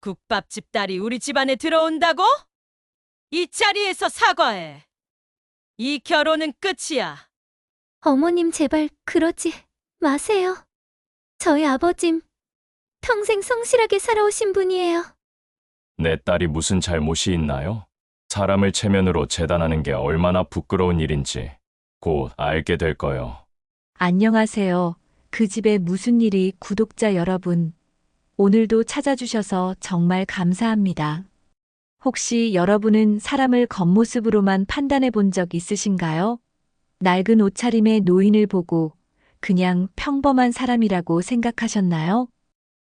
국밥집 딸이 우리 집안에 들어온다고? 이 자리에서 사과해. 이 결혼은 끝이야. 어머님 제발 그러지 마세요. 저희 아버님 평생 성실하게 살아오신 분이에요. 내 딸이 무슨 잘못이 있나요? 사람을 체면으로 재단하는 게 얼마나 부끄러운 일인지 곧 알게 될 거요. 안녕하세요. 그 집에 무슨 일이 구독자 여러분. 오늘도 찾아주셔서 정말 감사합니다. 혹시 여러분은 사람을 겉모습으로만 판단해 본 적 있으신가요? 낡은 옷차림의 노인을 보고 그냥 평범한 사람이라고 생각하셨나요?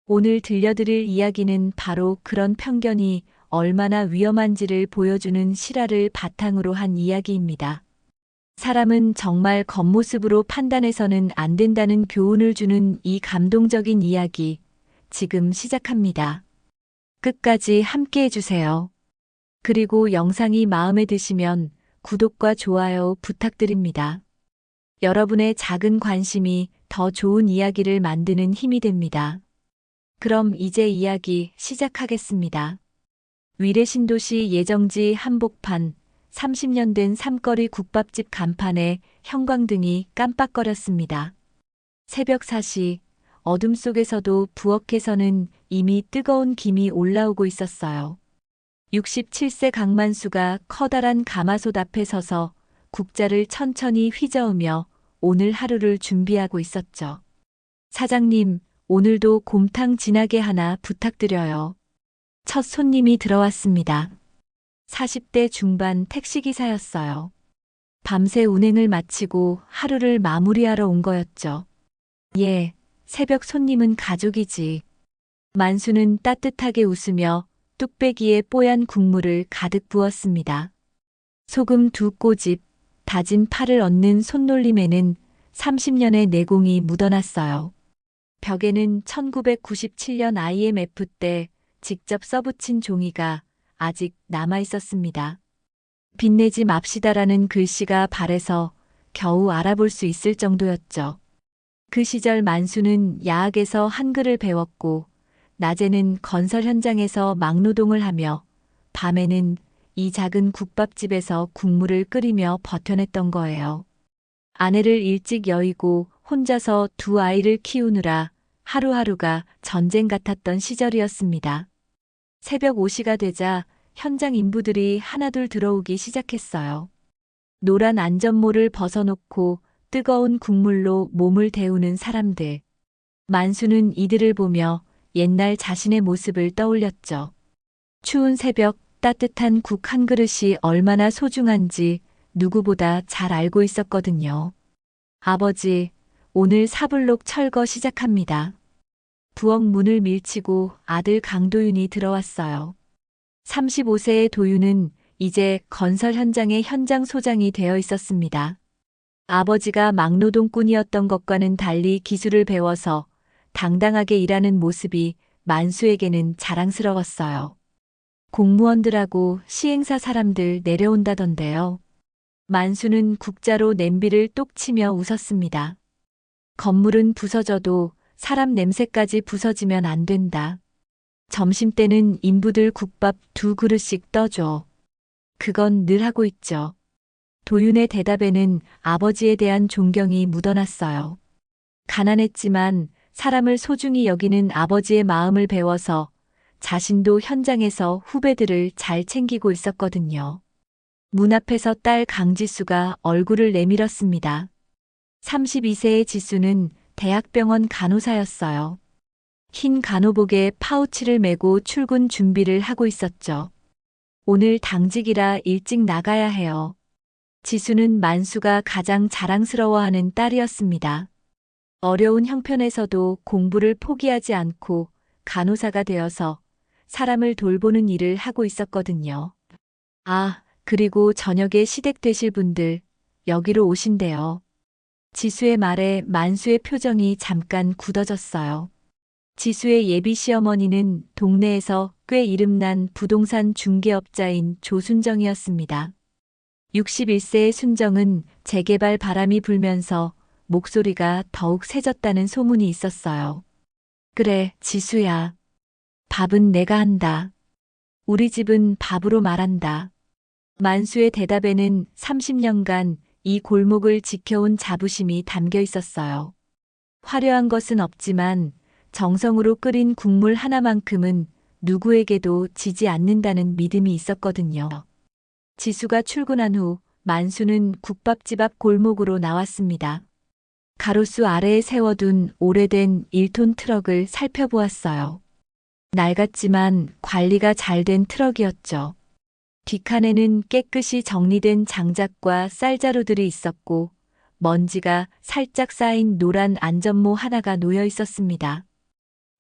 오늘 들려드릴 이야기는 바로 그런 편견이 얼마나 위험한지를 보여주는 실화를 바탕으로 한 이야기입니다. 사람은 정말 겉모습으로 판단해서는 안 된다는 교훈을 주는 이 감동적인 이야기, 지금 시작합니다. 끝까지 함께 해주세요. 그리고 영상이 마음에 드시면 구독과 좋아요 부탁드립니다. 여러분의 작은 관심이 더 좋은 이야기를 만드는 힘이 됩니다. 그럼 이제 이야기 시작하겠습니다. 위례 신도시 예정지 한복판 30년 된 삼거리 국밥집 간판에 형광등이 깜빡거렸습니다. 새벽 4시 어둠 속에서도 부엌에서는 이미 뜨거운 김이 올라오고 있었어요. 67세 강만수가 커다란 가마솥 앞에 서서 국자를 천천히 휘저으며 오늘 하루를 준비하고 있었죠. 사장님, 오늘도 곰탕 진하게 하나 부탁드려요. 첫 손님이 들어왔습니다. 40대 중반 택시기사였어요. 밤새 운행을 마치고 하루를 마무리하러 온 거였죠. 예, 새벽 손님은 가족이지. 만수는 따뜻하게 웃으며 뚝배기에 뽀얀 국물을 가득 부었습니다. 소금 2꼬집, 다진 파를 얹는 손놀림에는 30년의 내공이 묻어났어요. 벽에는 1997년 IMF 때 직접 써붙인 종이가 아직 남아 있었습니다. 빛내지 맙시다라는 글씨가 발에서 겨우 알아볼 수 있을 정도였죠. 그 시절 만수는 야학에서 한글을 배웠고 낮에는 건설 현장에서 막노동을 하며 밤에는 이 작은 국밥집에서 국물을 끓이며 버텨냈던 거예요. 아내를 일찍 여의고 혼자서 두 아이를 키우느라 하루하루가 전쟁 같았던 시절이었습니다. 새벽 5시가 되자 현장 인부들이 하나둘 들어오기 시작했어요. 노란 안전모를 벗어놓고 뜨거운 국물로 몸을 데우는 사람들. 만수는 이들을 보며 옛날 자신의 모습을 떠올렸죠. 추운 새벽 따뜻한 국 한 그릇이 얼마나 소중한지 누구보다 잘 알고 있었거든요. 아버지, 오늘 사블록 철거 시작합니다. 부엌 문을 밀치고 아들 강도윤이 들어왔어요. 35세의 도윤은 이제 건설 현장의 현장 소장이 되어 있었습니다. 아버지가 막노동꾼이었던 것과는 달리 기술을 배워서 당당하게 일하는 모습이 만수에게는 자랑스러웠어요. 공무원들하고 시행사 사람들 내려온다던데요. 만수는 국자로 냄비를 똑 치며 웃었습니다. 건물은 부서져도 사람 냄새까지 부서지면 안 된다. 점심때는 인부들 국밥 2그릇씩 떠줘. 그건 늘 하고 있죠. 도윤의 대답에는 아버지에 대한 존경이 묻어났어요. 가난했지만 사람을 소중히 여기는 아버지의 마음을 배워서 자신도 현장에서 후배들을 잘 챙기고 있었거든요. 문 앞에서 딸 강지수가 얼굴을 내밀었습니다. 32세의 지수는 대학병원 간호사였어요. 흰 간호복에 파우치를 메고 출근 준비를 하고 있었죠. 오늘 당직이라 일찍 나가야 해요. 지수는 만수가 가장 자랑스러워하는 딸이었습니다. 어려운 형편에서도 공부를 포기하지 않고 간호사가 되어서 사람을 돌보는 일을 하고 있었거든요. 아, 그리고 저녁에 시댁 되실 분들 여기로 오신대요. 지수의 말에 만수의 표정이 잠깐 굳어졌어요. 지수의 예비 시어머니는 동네에서 꽤 이름난 부동산 중개업자인 조순정이었습니다. 61세의 순정은 재개발 바람이 불면서 목소리가 더욱 세졌다는 소문이 있었어요. 그래, 지수야. 밥은 내가 한다. 우리 집은 밥으로 말한다. 만수의 대답에는 30년간 이 골목을 지켜온 자부심이 담겨 있었어요. 화려한 것은 없지만 정성으로 끓인 국물 하나만큼은 누구에게도 지지 않는다는 믿음이 있었거든요. 지수가 출근한 후 만수는 국밥집 앞 골목으로 나왔습니다. 가로수 아래에 세워둔 오래된 1톤 트럭을 살펴보았어요. 낡았지만 관리가 잘 된 트럭이었죠. 뒷칸에는 깨끗이 정리된 장작과 쌀자루들이 있었고 먼지가 살짝 쌓인 노란 안전모 하나가 놓여 있었습니다.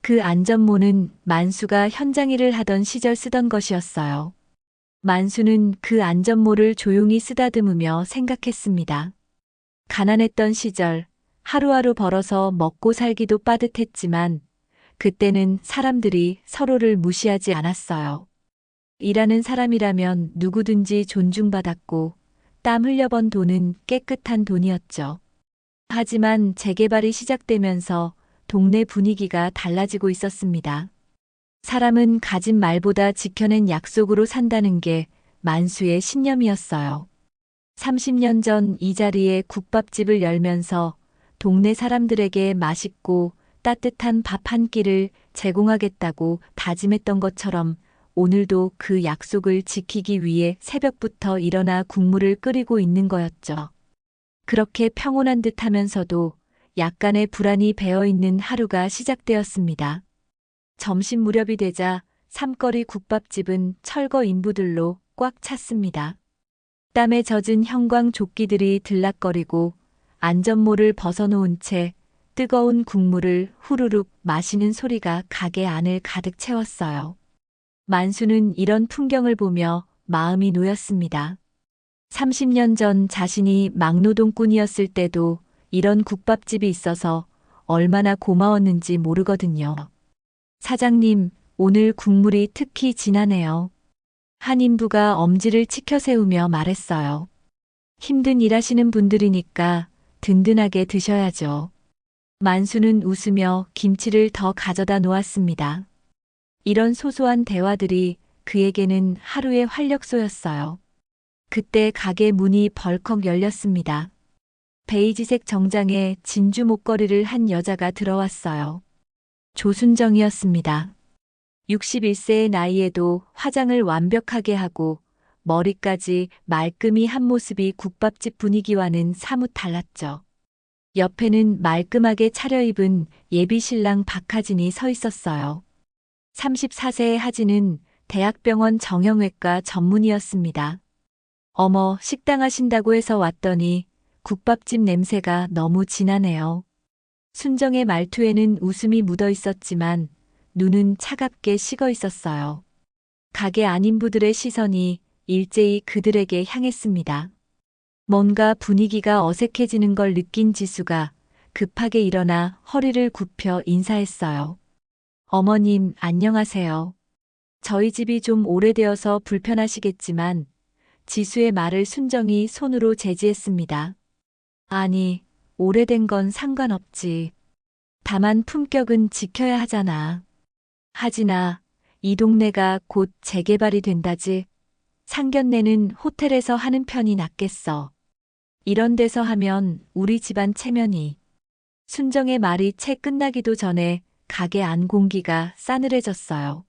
그 안전모는 만수가 현장 일을 하던 시절 쓰던 것이었어요. 만수는 그 안전모를 조용히 쓰다듬으며 생각했습니다. 가난했던 시절 하루하루 벌어서 먹고 살기도 빠듯했지만 그때는 사람들이 서로를 무시하지 않았어요. 일하는 사람이라면 누구든지 존중받았고 땀 흘려 번 돈은 깨끗한 돈이었죠. 하지만 재개발이 시작되면서 동네 분위기가 달라지고 있었습니다. 사람은 가진 말보다 지켜낸 약속으로 산다는 게 만수의 신념이었어요. 30년 전 이 자리에 국밥집을 열면서 동네 사람들에게 맛있고 따뜻한 밥 한 끼를 제공하겠다고 다짐했던 것처럼 오늘도 그 약속을 지키기 위해 새벽부터 일어나 국물을 끓이고 있는 거였죠. 그렇게 평온한 듯 하면서도 약간의 불안이 배어있는 하루가 시작되었습니다. 점심 무렵이 되자 삼거리 국밥집은 철거 인부들로 꽉 찼습니다. 땀에 젖은 형광조끼들이 들락거리고 안전모를 벗어놓은 채 뜨거운 국물을 후루룩 마시는 소리가 가게 안을 가득 채웠어요. 만수는 이런 풍경을 보며 마음이 놓였습니다. 30년 전 자신이 막노동꾼이었을 때도 이런 국밥집이 있어서 얼마나 고마웠는지 모르거든요. 사장님, 오늘 국물이 특히 진하네요. 한 인부가 엄지를 치켜 세우며 말했어요. 힘든 일하시는 분들이니까 든든하게 드셔야죠. 만수는 웃으며 김치를 더 가져다 놓았습니다. 이런 소소한 대화들이 그에게는 하루의 활력소였어요. 그때 가게 문이 벌컥 열렸습니다. 베이지색 정장에 진주 목걸이를 한 여자가 들어왔어요. 조순정이었습니다. 61세의 나이에도 화장을 완벽하게 하고 머리까지 말끔히 한 모습이 국밥집 분위기와는 사뭇 달랐죠. 옆에는 말끔하게 차려입은 예비신랑 박하진이 서 있었어요. 34세의 하진은 대학병원 정형외과 전문의였습니다. 어머, 식당 하신다고 해서 왔더니 국밥집 냄새가 너무 진하네요. 순정의 말투에는 웃음이 묻어 있었지만 눈은 차갑게 식어 있었어요. 가게 안인부들의 시선이 일제히 그들에게 향했습니다. 뭔가 분위기가 어색해지는 걸 느낀 지수가 급하게 일어나 허리를 굽혀 인사했어요. 어머님, 안녕하세요. 저희 집이 좀 오래되어서 불편하시겠지만 지수의 말을 순정이 손으로 제지했습니다. 아니, 오래된 건 상관없지. 다만 품격은 지켜야 하잖아. 하진아, 이 동네가 곧 재개발이 된다지. 상견례는 호텔에서 하는 편이 낫겠어. 이런 데서 하면 우리 집안 체면이. 순정의 말이 채 끝나기도 전에 가게 안 공기가 싸늘해졌어요.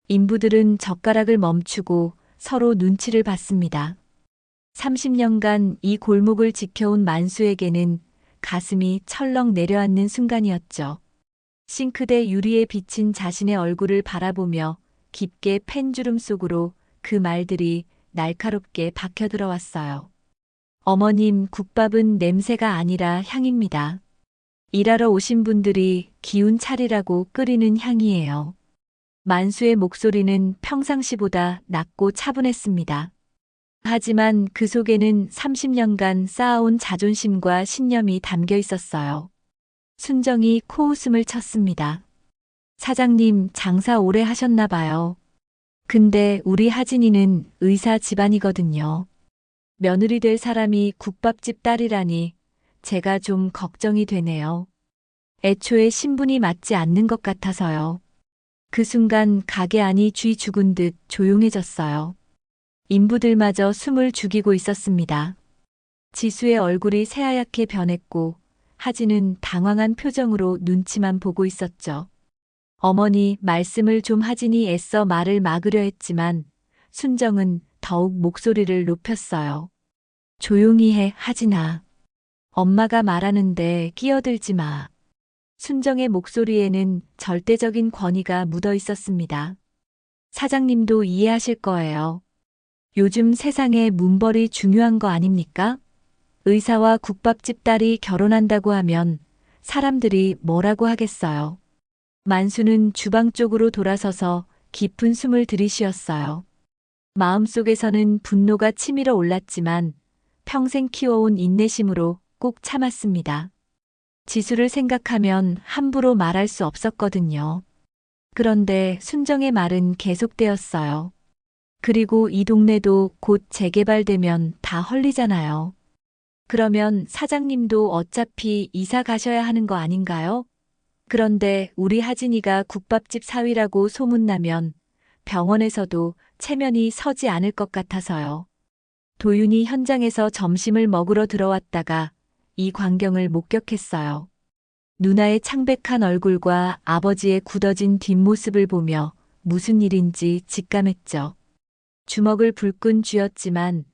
인부들은 젓가락을 멈추고 서로 눈치를 봤습니다. 30년간 이 골목을 지켜온 만수에게는 가슴이 철렁 내려앉는 순간이었죠. 싱크대 유리에 비친 자신의 얼굴을 바라보며 깊게 팬주름 속으로 그 말들이 날카롭게 박혀 들어왔어요. 어머님, 국밥은 냄새가 아니라 향입니다. 일하러 오신 분들이 기운 차리라고 끓이는 향이에요. 만수의 목소리는 평상시보다 낮고 차분했습니다. 하지만 그 속에는 30년간 쌓아온 자존심과 신념이 담겨 있었어요. 순정이 코웃음을 쳤습니다. 사장님, 장사 오래 하셨나 봐요. 근데 우리 하진이는 의사 집안이거든요. 며느리 될 사람이 국밥집 딸이라니 제가 좀 걱정이 되네요. 애초에 신분이 맞지 않는 것 같아서요. 그 순간 가게 안이 쥐 죽은 듯 조용해졌어요. 인부들마저 숨을 죽이고 있었습니다. 지수의 얼굴이 새하얗게 변했고 하진은 당황한 표정으로 눈치만 보고 있었죠. 어머니 말씀을 좀 하진이 애써 말을 막으려 했지만 순정은 더욱 목소리를 높였어요. 조용히 해, 하진아. 엄마가 말하는데 끼어들지 마. 순정의 목소리에는 절대적인 권위가 묻어 있었습니다. 사장님도 이해하실 거예요. 요즘 세상에 문벌이 중요한 거 아닙니까? 의사와 국밥집 딸이 결혼한다고 하면 사람들이 뭐라고 하겠어요. 만수는 주방 쪽으로 돌아서서 깊은 숨을 들이쉬었어요. 마음속에서는 분노가 치밀어 올랐지만 평생 키워온 인내심으로 꼭 참았습니다. 지수를 생각하면 함부로 말할 수 없었거든요. 그런데 순정의 말은 계속되었어요. 그리고 이 동네도 곧 재개발되면 다 헐리잖아요. 그러면 사장님도 어차피 이사 가셔야 하는 거 아닌가요? 그런데 우리 하진이가 국밥집 사위라고 소문나면 병원에서도 체면이 서지 않을 것 같아서요. 도윤이 현장에서 점심을 먹으러 들어왔다가 이 광경을 목격했어요. 누나의 창백한 얼굴과 아버지의 굳어진 뒷모습을 보며 무슨 일인지 직감했죠. 주먹을 불끈 쥐었지만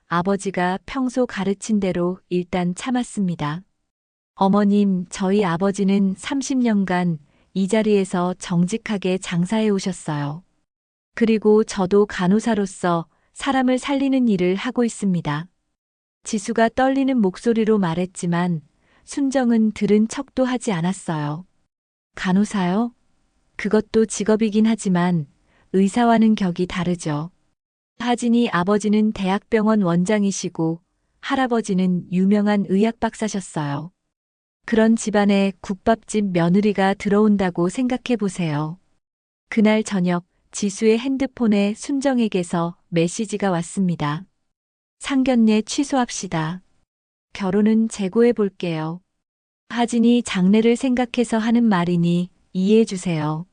아버지가 평소 가르친 대로 일단 참았습니다. 어머님, 저희 아버지는 30년간 이 자리에서 정직하게 장사해 오셨어요. 그리고 저도 간호사로서 사람을 살리는 일을 하고 있습니다. 지수가 떨리는 목소리로 말했지만 순정은 들은 척도 하지 않았어요. 간호사요? 그것도 직업이긴 하지만 의사와는 격이 다르죠. 하진이 아버지는 대학병원 원장이시고 할아버지는 유명한 의학 박사셨어요. 그런 집안에 국밥집 며느리가 들어온다고 생각해 보세요. 그날 저녁 지수의 핸드폰에 순정에게서 메시지가 왔습니다. 상견례 취소합시다. 결혼은 재고해 볼게요. 하진이 장래를 생각해서 하는 말이니 이해해 주세요.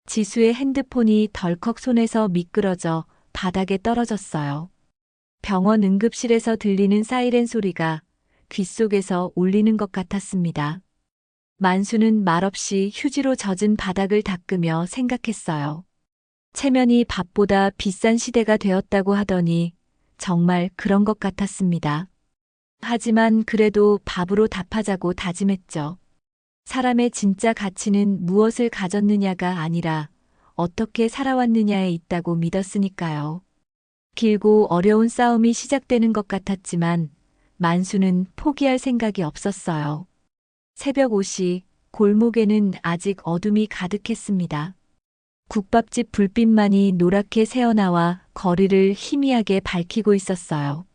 지수의 핸드폰이 덜컥 손에서 미끄러져 바닥에 떨어졌어요. 병원 응급실에서 들리는 사이렌 소리가 귓속에서 울리는 것 같았습니다. 만수는 말없이 휴지로 젖은 바닥을 닦으며 생각했어요. 체면이 밥보다 비싼 시대가 되었다고 하더니 정말 그런 것 같았습니다. 하지만 그래도 밥으로 답하자고 다짐했죠. 사람의 진짜 가치는 무엇을 가졌느냐가 아니라 어떻게 살아왔느냐에 있다고 믿었으니까요. 길고 어려운 싸움이 시작되는 것 같았지만 만수는 포기할 생각이 없었어요. 새벽 5시 골목에는 아직 어둠이 가득했습니다. 국밥집 불빛만이 노랗게 새어나와 거리를 희미하게 밝히고 있었어요.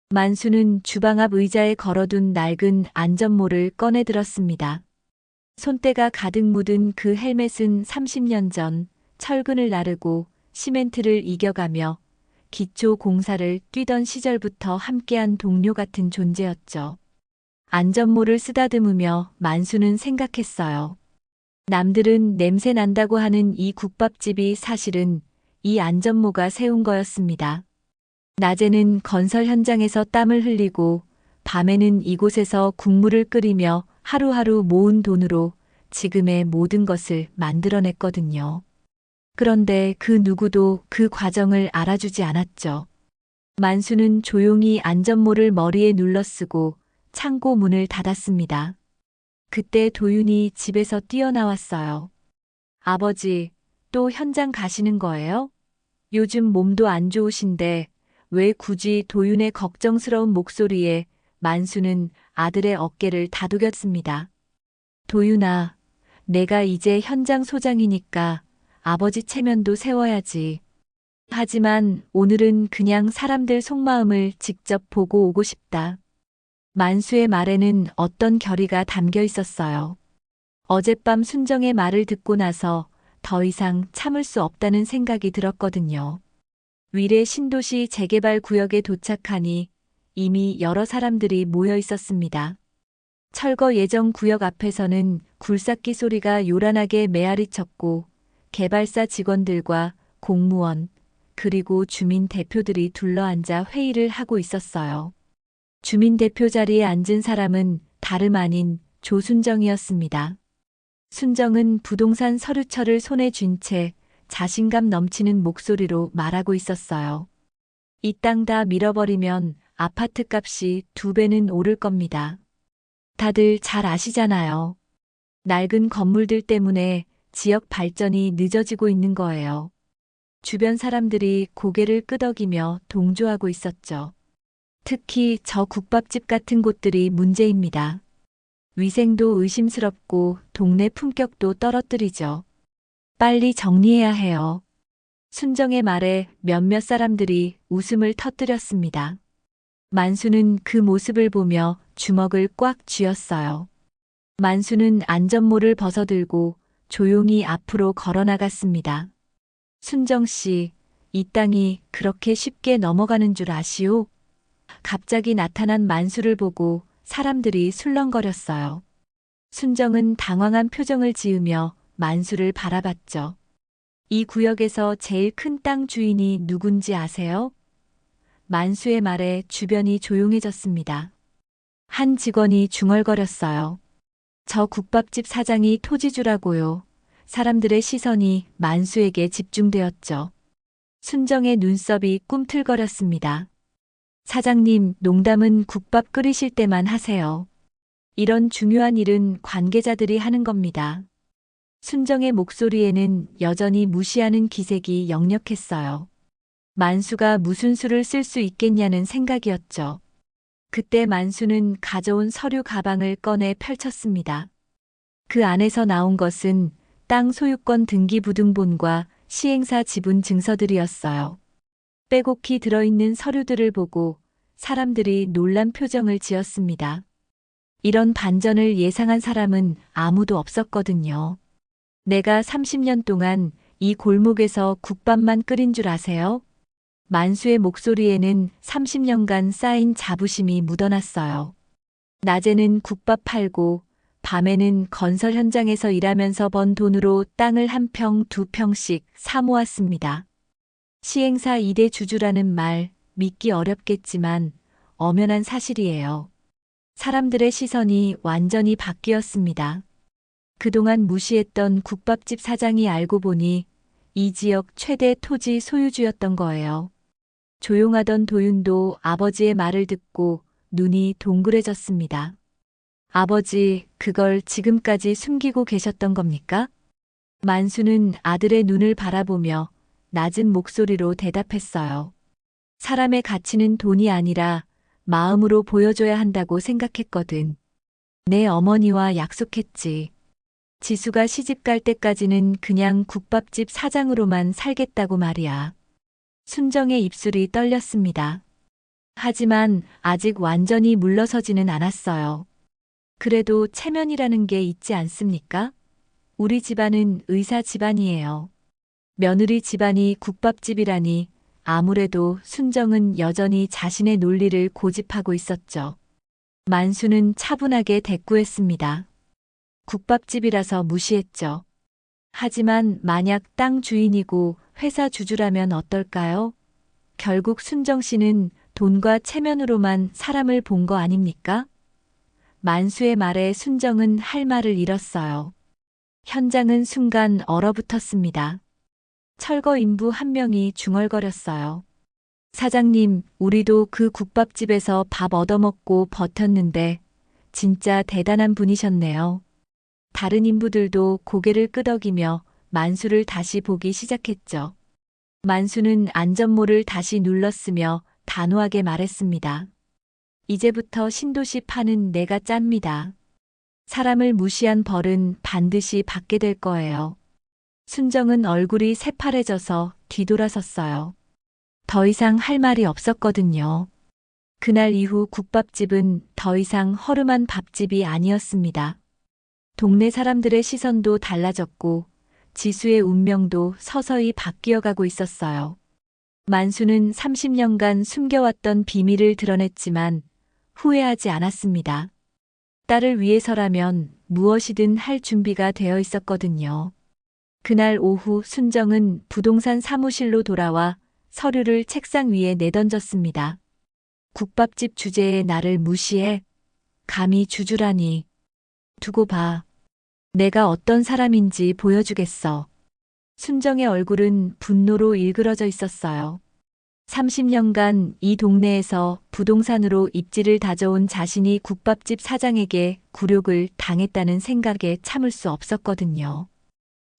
만수는 주방 앞 의자에 걸어둔 낡은 안전모를 꺼내 들었습니다. 손때가 가득 묻은 그 헬멧은 30년 전 철근을 나르고 시멘트를 이겨가며 기초 공사를 뛰던 시절부터 함께한 동료 같은 존재였죠. 안전모를 쓰다듬으며 만수는 생각했어요. 남들은 냄새 난다고 하는 이 국밥집이 사실은 이 안전모가 세운 거였습니다. 낮에는 건설 현장에서 땀을 흘리고 밤에는 이곳에서 국물을 끓이며 하루하루 모은 돈으로 지금의 모든 것을 만들어냈거든요. 그런데 그 누구도 그 과정을 알아주지 않았죠. 만수는 조용히 안전모를 머리에 눌러쓰고 창고 문을 닫았습니다. 그때 도윤이 집에서 뛰어나왔어요. 아버지, 또 현장 가시는 거예요? 요즘 몸도 안 좋으신데 왜 굳이? 도윤의 걱정스러운 목소리에 만수는 아들의 어깨를 다독였습니다. 도윤아, 내가 이제 현장 소장이니까 아버지 체면도 세워야지. 하지만 오늘은 그냥 사람들 속마음을 직접 보고 오고 싶다. 만수의 말에는 어떤 결의가 담겨 있었어요. 어젯밤 순정의 말을 듣고 나서 더 이상 참을 수 없다는 생각이 들었거든요. 위례 신도시 재개발 구역에 도착하니 이미 여러 사람들이 모여 있었습니다. 철거 예정 구역 앞에서는 굴삭기 소리가 요란하게 메아리쳤고 개발사 직원들과 공무원, 그리고 주민 대표들이 둘러앉아 회의를 하고 있었어요. 주민 대표 자리에 앉은 사람은 다름 아닌 조순정이었습니다. 순정은 부동산 서류철을 손에 쥔 채 자신감 넘치는 목소리로 말하고 있었어요. 이 땅 다 밀어버리면 아파트 값이 2배는 오를 겁니다. 다들 잘 아시잖아요. 낡은 건물들 때문에 지역 발전이 늦어지고 있는 거예요. 주변 사람들이 고개를 끄덕이며 동조하고 있었죠. 특히 저 국밥집 같은 곳들이 문제입니다. 위생도 의심스럽고 동네 품격도 떨어뜨리죠. 빨리 정리해야 해요. 순정의 말에 몇몇 사람들이 웃음을 터뜨렸습니다. 만수는 그 모습을 보며 주먹을 꽉 쥐었어요. 만수는 안전모를 벗어들고 조용히 앞으로 걸어나갔습니다. 순정 씨, 이 땅이 그렇게 쉽게 넘어가는 줄 아시오? 갑자기 나타난 만수를 보고 사람들이 술렁거렸어요. 순정은 당황한 표정을 지으며 만수를 바라봤죠. 이 구역에서 제일 큰 땅 주인이 누군지 아세요? 만수의 말에 주변이 조용해졌습니다. 한 직원이 중얼거렸어요. 저 국밥집 사장이 토지주라고요. 사람들의 시선이 만수에게 집중되었죠. 순정의 눈썹이 꿈틀거렸습니다. 사장님, 농담은 국밥 끓이실 때만 하세요. 이런 중요한 일은 관계자들이 하는 겁니다. 순정의 목소리에는 여전히 무시하는 기색이 역력했어요. 만수가 무슨 수를 쓸 수 있겠냐는 생각이었죠. 그때 만수는 가져온 서류 가방을 꺼내 펼쳤습니다. 그 안에서 나온 것은 땅 소유권 등기부등본과 시행사 지분 증서들이었어요. 빼곡히 들어있는 서류들을 보고 사람들이 놀란 표정을 지었습니다. 이런 반전을 예상한 사람은 아무도 없었거든요. 내가 30년 동안 이 골목에서 국밥만 끓인 줄 아세요? 만수의 목소리에는 30년간 쌓인 자부심이 묻어났어요. 낮에는 국밥 팔고 밤에는 건설 현장에서 일하면서 번 돈으로 땅을 1평, 2평씩 사 모았습니다. 시행사 2대 주주라는 말 믿기 어렵겠지만 엄연한 사실이에요. 사람들의 시선이 완전히 바뀌었습니다. 그동안 무시했던 국밥집 사장이 알고 보니 이 지역 최대 토지 소유주였던 거예요. 조용하던 도윤도 아버지의 말을 듣고 눈이 동그래졌습니다. 아버지, 그걸 지금까지 숨기고 계셨던 겁니까? 만수는 아들의 눈을 바라보며 낮은 목소리로 대답했어요. 사람의 가치는 돈이 아니라 마음으로 보여줘야 한다고 생각했거든. 내 어머니와 약속했지. 지수가 시집갈 때까지는 그냥 국밥집 사장으로만 살겠다고 말이야. 순정의 입술이 떨렸습니다. 하지만 아직 완전히 물러서지는 않았어요. 그래도 체면이라는 게 있지 않습니까? 우리 집안은 의사 집안이에요. 며느리 집안이 국밥집이라니 아무래도 순정은 여전히 자신의 논리를 고집하고 있었죠. 만수는 차분하게 대꾸했습니다. 국밥집이라서 무시했죠. 하지만 만약 땅 주인이고 회사 주주라면 어떨까요? 결국 순정 씨는 돈과 체면으로만 사람을 본 거 아닙니까? 만수의 말에 순정은 할 말을 잃었어요. 현장은 순간 얼어붙었습니다. 철거 인부 한 명이 중얼거렸어요. 사장님, 우리도 그 국밥집에서 밥 얻어먹고 버텼는데 진짜 대단한 분이셨네요. 다른 인부들도 고개를 끄덕이며 만수를 다시 보기 시작했죠. 만수는 안전모를 다시 눌렀으며 단호하게 말했습니다. 이제부터 신도시 파는 내가 짭니다. 사람을 무시한 벌은 반드시 받게 될 거예요. 순정은 얼굴이 새파래져서 뒤돌아섰어요. 더 이상 할 말이 없었거든요. 그날 이후 국밥집은 더 이상 허름한 밥집이 아니었습니다. 동네 사람들의 시선도 달라졌고 지수의 운명도 서서히 바뀌어가고 있었어요. 만수는 30년간 숨겨왔던 비밀을 드러냈지만 후회하지 않았습니다. 딸을 위해서라면 무엇이든 할 준비가 되어 있었거든요. 그날 오후 순정은 부동산 사무실로 돌아와 서류를 책상 위에 내던졌습니다. 국밥집 주제에 나를 무시해? 감히 주주라니. 두고 봐. 내가 어떤 사람인지 보여주겠어. 순정의 얼굴은 분노로 일그러져 있었어요. 30년간 이 동네에서 부동산으로 입지를 다져온 자신이 국밥집 사장에게 굴욕을 당했다는 생각에 참을 수 없었거든요.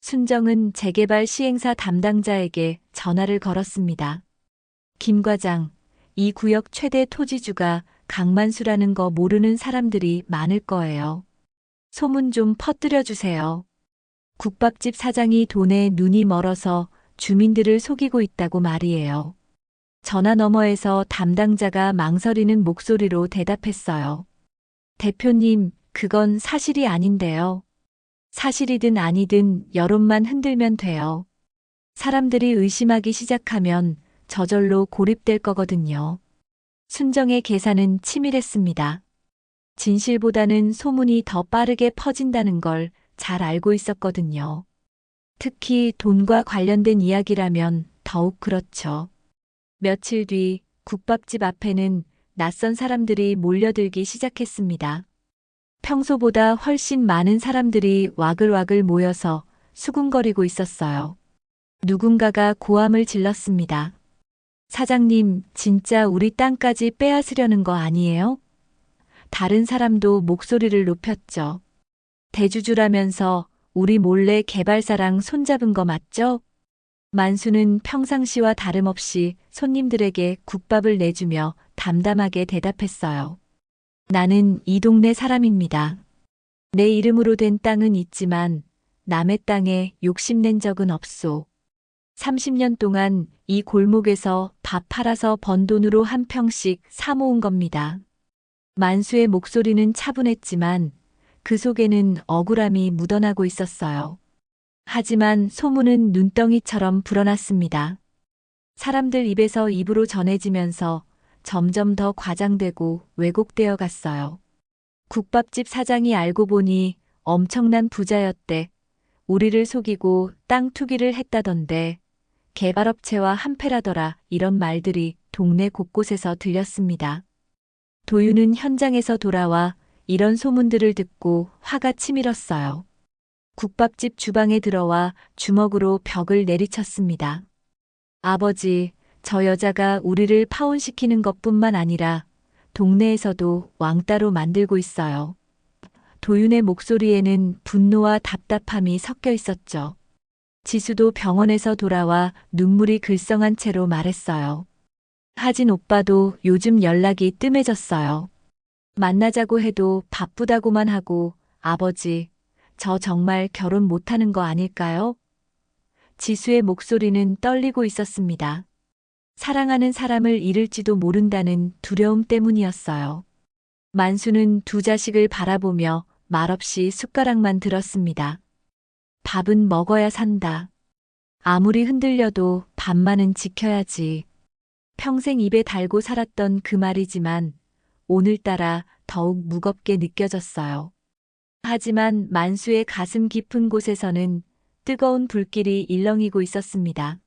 순정은 재개발 시행사 담당자에게 전화를 걸었습니다. 김 과장, 이 구역 최대 토지주가 강만수라는 거 모르는 사람들이 많을 거예요. 소문 좀 퍼뜨려 주세요. 국밥집 사장이 돈에 눈이 멀어서 주민들을 속이고 있다고 말이에요. 전화 너머에서 담당자가 망설이는 목소리로 대답했어요. 대표님, 그건 사실이 아닌데요. 사실이든 아니든 여론만 흔들면 돼요. 사람들이 의심하기 시작하면 저절로 고립될 거거든요. 순정의 계산은 치밀했습니다. 진실보다는 소문이 더 빠르게 퍼진다는 걸 잘 알고 있었거든요. 특히 돈과 관련된 이야기라면 더욱 그렇죠. 며칠 뒤 국밥집 앞에는 낯선 사람들이 몰려들기 시작했습니다. 평소보다 훨씬 많은 사람들이 와글와글 모여서 수군거리고 있었어요. 누군가가 고함을 질렀습니다. 사장님, 진짜 우리 땅까지 빼앗으려는 거 아니에요? 다른 사람도 목소리를 높였죠. 대주주라면서 우리 몰래 개발사랑 손잡은 거 맞죠? 만수는 평상시와 다름없이 손님들에게 국밥을 내주며 담담하게 대답했어요. 나는 이 동네 사람입니다. 내 이름으로 된 땅은 있지만 남의 땅에 욕심낸 적은 없소. 30년 동안 이 골목에서 밥 팔아서 번 돈으로 한 평씩 사 모은 겁니다. 만수의 목소리는 차분했지만 그 속에는 억울함이 묻어나고 있었어요. 하지만 소문은 눈덩이처럼 불어났습니다. 사람들 입에서 입으로 전해지면서 점점 더 과장되고 왜곡되어 갔어요. 국밥집 사장이 알고 보니 엄청난 부자였대. 우리를 속이고 땅 투기를 했다던데. 개발업체와 한패라더라. 이런 말들이 동네 곳곳에서 들렸습니다. 도윤은 현장에서 돌아와 이런 소문들을 듣고 화가 치밀었어요. 국밥집 주방에 들어와 주먹으로 벽을 내리쳤습니다. 아버지, 저 여자가 우리를 파혼시키는 것뿐만 아니라 동네에서도 왕따로 만들고 있어요. 도윤의 목소리에는 분노와 답답함이 섞여 있었죠. 지수도 병원에서 돌아와 눈물이 글썽한 채로 말했어요. 하진 오빠도 요즘 연락이 뜸해졌어요. 만나자고 해도 바쁘다고만 하고, 아버지, 저 정말 결혼 못하는 거 아닐까요? 지수의 목소리는 떨리고 있었습니다. 사랑하는 사람을 잃을지도 모른다는 두려움 때문이었어요. 만수는 두 자식을 바라보며 말없이 숟가락만 들었습니다. 밥은 먹어야 산다. 아무리 흔들려도 밥만은 지켜야지. 평생 입에 달고 살았던 그 말이지만 오늘따라 더욱 무겁게 느껴졌어요. 하지만 만수의 가슴 깊은 곳에서는 뜨거운 불길이 일렁이고 있었습니다.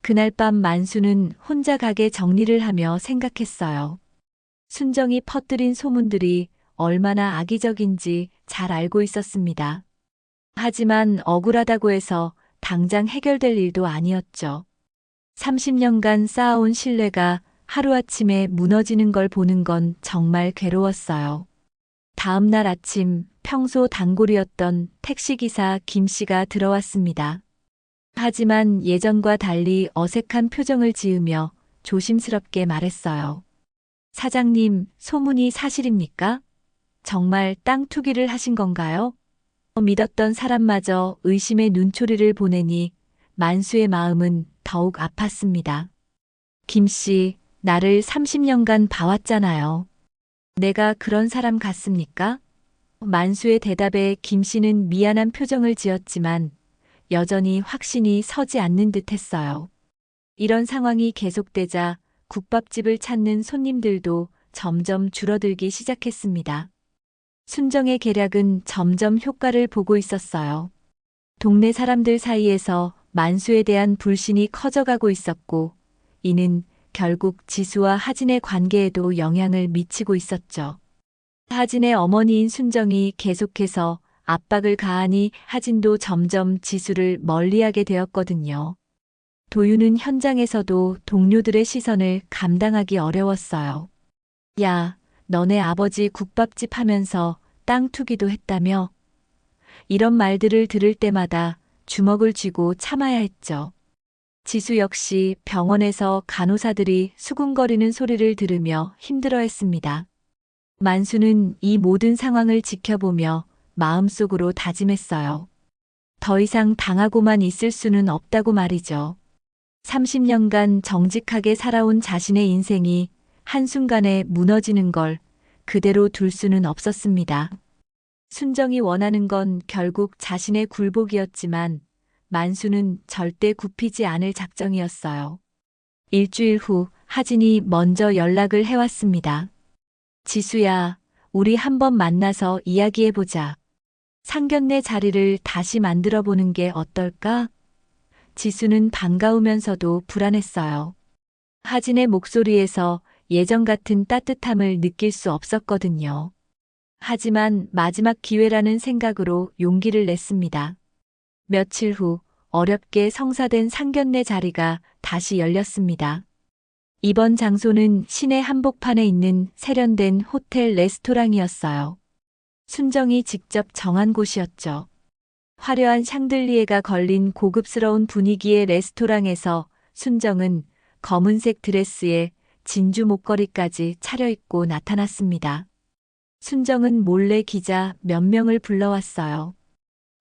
그날 밤 만수는 혼자 가게 정리를 하며 생각했어요. 순정이 퍼뜨린 소문들이 얼마나 악의적인지 잘 알고 있었습니다. 하지만 억울하다고 해서 당장 해결될 일도 아니었죠. 30년간 쌓아온 신뢰가 하루아침에 무너지는 걸 보는 건 정말 괴로웠어요. 다음 날 아침 평소 단골이었던 택시기사 김 씨가 들어왔습니다. 하지만 예전과 달리 어색한 표정을 지으며 조심스럽게 말했어요. 사장님, 소문이 사실입니까? 정말 땅 투기를 하신 건가요? 믿었던 사람마저 의심의 눈초리를 보내니 만수의 마음은 더욱 아팠습니다. 김 씨, 나를 30년간 봐왔잖아요. 내가 그런 사람 같습니까? 만수의 대답에 김 씨는 미안한 표정을 지었지만 여전히 확신이 서지 않는 듯 했어요. 이런 상황이 계속되자 국밥집을 찾는 손님들도 점점 줄어들기 시작했습니다. 순정의 계략은 점점 효과를 보고 있었어요. 동네 사람들 사이에서 만수에 대한 불신이 커져가고 있었고, 이는 결국 지수와 하진의 관계에도 영향을 미치고 있었죠. 하진의 어머니인 순정이 계속해서 압박을 가하니 하진도 점점 지수를 멀리하게 되었거든요. 도윤은 현장에서도 동료들의 시선을 감당하기 어려웠어요. 야, 너네 아버지 국밥집 하면서 땅 투기도 했다며? 이런 말들을 들을 때마다 주먹을 쥐고 참아야 했죠. 지수 역시 병원에서 간호사들이 수군거리는 소리를 들으며 힘들어했습니다. 만수는 이 모든 상황을 지켜보며 마음속으로 다짐했어요. 더 이상 당하고만 있을 수는 없다고 말이죠. 30년간 정직하게 살아온 자신의 인생이 한순간에 무너지는 걸 그대로 둘 수는 없었습니다. 순정이 원하는 건 결국 자신의 굴복이었지만 만수는 절대 굽히지 않을 작정이었어요. 일주일 후 하진이 먼저 연락을 해왔습니다. 지수야, 우리 한번 만나서 이야기해보자. 상견례 자리를 다시 만들어 보는 게 어떨까? 지수는 반가우면서도 불안했어요. 하진의 목소리에서 예전 같은 따뜻함을 느낄 수 없었거든요. 하지만 마지막 기회라는 생각으로 용기를 냈습니다. 며칠 후 어렵게 성사된 상견례 자리가 다시 열렸습니다. 이번 장소는 시내 한복판에 있는 세련된 호텔 레스토랑이었어요. 순정이 직접 정한 곳이었죠. 화려한 샹들리에가 걸린 고급스러운 분위기의 레스토랑에서 순정은 검은색 드레스에 진주 목걸이까지 차려입고 나타났습니다. 순정은 몰래 기자 몇 명을 불러왔어요.